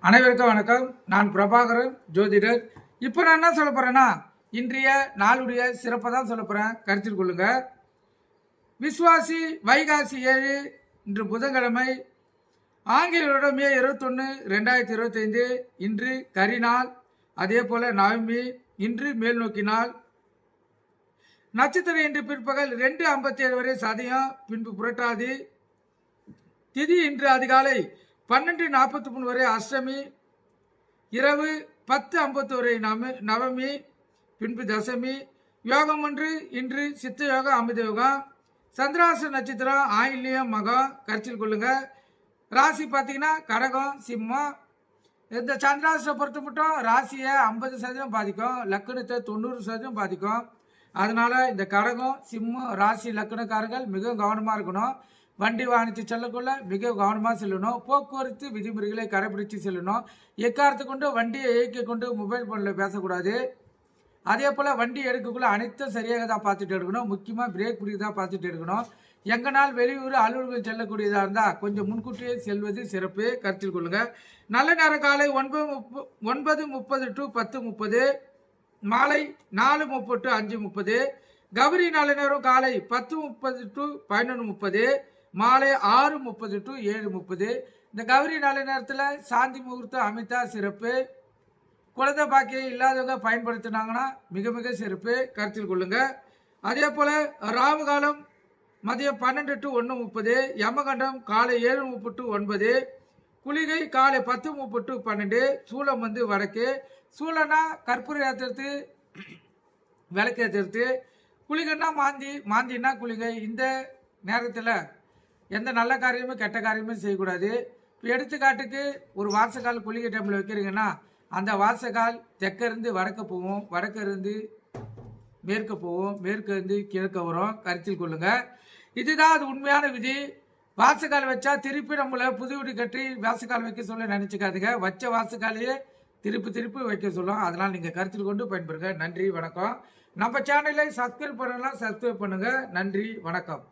அனைவருக்கும் வணக்கம். நான் பிரபாகரன் ஜோதிடர். இப்போ நான் என்ன சொல்ல போறேன்னா, இன்றைய நாளுடைய சிறப்பை தான் சொல்ல போறேன். கருத்தில் கொள்ளுங்க. விஸ்வாசி வைகாசி 7 இன்று புதன்கிழமை, ஆங்கில மே 21 2025 இன்று கரிநாள். அதே போல நவமி இன்று மேல் நோக்கி நாள். நட்சத்திரம் இன்று பிற்பகல் 2:57 வரை சதயம், பின்பு புரட்டாதி. திதி இன்று அதிகாலை 12:43 வரை அஷ்டமி, இரவு 10:50 வரை நவமி, பின்பு தசமி. யோகம் ஒன்று இன்று சித்த யோகம், அமிர்த யோகம். சந்திராச நட்சத்திரம் ஆயில்யம் மகம். கருத்தில் கொள்ளுங்க. ராசி பார்த்தீங்கன்னா கடகம் சிம்மம். இந்த சந்திராசை பொறுத்த மட்டும் ராசியை 50% பாதிக்கும், லக்கணத்தை 90% பாதிக்கும். அதனால இந்த கடகம் சிம்மம் ராசி லக்கணக்காரர்கள் மிகவும் கவனமாக இருக்கணும். வண்டி வாகனத்தை செல்லக்குள்ள மிக கவனமாக செல்லணும். போக்குவரத்து விதிமுறைகளை கடைபிடித்து செல்லணும். எக்காரத்தை கொண்டு வண்டியை இயக்கி கொண்டு மொபைல் ஃபோனில் பேசக்கூடாது. அதே போல் வண்டி எடுக்கக்குள்ள அனைத்தும் சரியாக தான் பார்த்துட்டு எடுக்கணும். முக்கியமாக பிரேக் பிடிக்க தான் பார்த்துட்டு எடுக்கணும். எங்கனால் வெளியூர் அலுவலகம் செல்லக்கூடியதாக இருந்தால் கொஞ்சம் முன்கூட்டியே செல்வது சிறப்பு. கருத்தில் கொள்ளுங்க. நல்ல நேரம் காலை 9:30 to 10:30, மாலை 4:30 to 5:30. கௌரி நல்ல நேரம் காலை 10:30 to 11:30, மாலை 6:30 to 7:30. இந்த கௌரி நல்ல நேரத்தில் சாந்தி முகூர்த்தம் அமைத்தா சிறப்பு. குழந்தை பாக்கியம் இல்லாதவங்க பயன்படுத்தினாங்கன்னா மிக மிக சிறப்பு. கருத்தில் கொள்ளுங்க. அதே போல் ராவு காலம் மதியம் 12 to 1:30, யமகண்டம் காலை 7:30 to 9, குளிகை காலை 10:30 to 12. சூளம் வடக்கு. சூளனா கற்பூர ஏற்றுறது, விளக்கு ஏற்றுறது. குளிகைன்னா மாந்தின்னா குளிகை. இந்த நேரத்தில் எந்த நல்ல காரியமும் கெட்ட காரியமும் செய்யக்கூடாது. இப்போ எடுத்துக்காட்டுக்கு ஒரு வாசக்கால் குளிகை டைமில் வைக்கிறீங்கன்னா அந்த வாசக்கால் தெற்க இருந்து வடக்க போவோம், வடக்க இருந்து மேற்க போவோம், மேற்க இருந்து கிழக்க வரும். கருத்தில் கொள்ளுங்க. இதுதான் அது உண்மையான விதி. வாசக்கால் வச்சா திருப்பி நம்மளை புது வீடு கட்டி வாசக்கால் வைக்க சொல்ல நினச்சிக்காதுங்க. வச்ச வாசக்காலையே திருப்பி வைக்க சொல்லும். அதனால் நீங்கள் கருத்தில் கொண்டு பயன்பெறுங்க. நன்றி, வணக்கம். நம்ம சேனலை சப்ஸ்கிரைப் பண்ணலாம், சப்ஸ்கிரைப் பண்ணுங்கள். நன்றி, வணக்கம்.